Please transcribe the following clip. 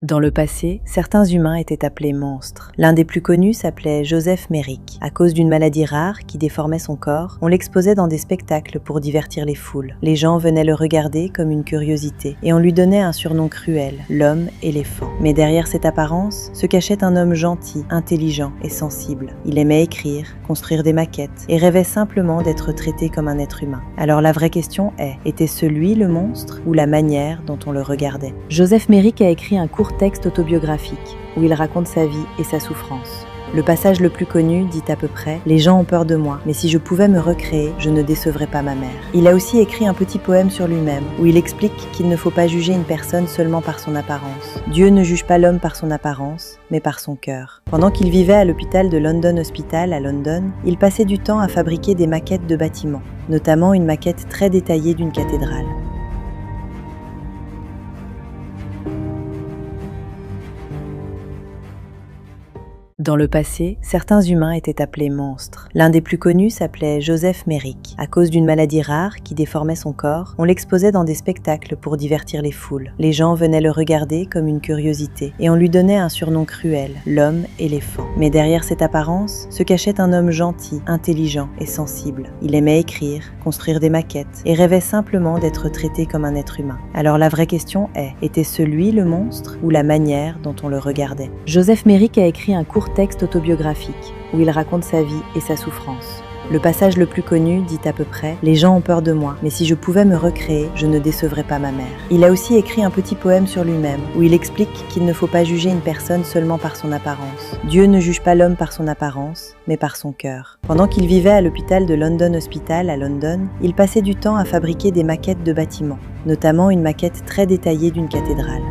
Dans le passé, certains humains étaient appelés monstres. L'un des plus connus s'appelait Joseph Merrick. À cause d'une maladie rare qui déformait son corps, on l'exposait dans des spectacles pour divertir les foules. Les gens venaient le regarder comme une curiosité, et on lui donnait un surnom cruel, l'homme éléphant. Mais derrière cette apparence se cachait un homme gentil, intelligent et sensible. Il aimait écrire, construire des maquettes, et rêvait simplement d'être traité comme un être humain. Alors la vraie question est, était-ce lui le monstre, ou la manière dont on le regardait? Joseph Merrick a écrit un court texte autobiographique où il raconte sa vie et sa souffrance. Le passage le plus connu dit à peu près « Les gens ont peur de moi, mais si je pouvais me recréer, je ne décevrais pas ma mère ». Il a aussi écrit un petit poème sur lui-même où il explique qu'il ne faut pas juger une personne seulement par son apparence. Dieu ne juge pas l'homme par son apparence, mais par son cœur. Pendant qu'il vivait à l'hôpital de London Hospital à London, il passait du temps à fabriquer des maquettes de bâtiments, notamment une maquette très détaillée d'une cathédrale. Dans le passé, certains humains étaient appelés monstres. L'un des plus connus s'appelait Joseph Merrick. À cause d'une maladie rare qui déformait son corps, on l'exposait dans des spectacles pour divertir les foules. Les gens venaient le regarder comme une curiosité, et on lui donnait un surnom cruel, l'homme éléphant. Mais derrière cette apparence se cachait un homme gentil, intelligent et sensible. Il aimait écrire, construire des maquettes, et rêvait simplement d'être traité comme un être humain. Alors la vraie question est, était-ce lui le monstre, ou la manière dont on le regardait? Joseph Merrick a écrit un court texte autobiographique où il raconte sa vie et sa souffrance. Le passage le plus connu dit à peu près « Les gens ont peur de moi, mais si je pouvais me recréer, je ne décevrais pas ma mère ». Il a aussi écrit un petit poème sur lui-même où il explique qu'il ne faut pas juger une personne seulement par son apparence. Dieu ne juge pas l'homme par son apparence, mais par son cœur. Pendant qu'il vivait à l'hôpital de London Hospital à London, il passait du temps à fabriquer des maquettes de bâtiments, notamment une maquette très détaillée d'une cathédrale.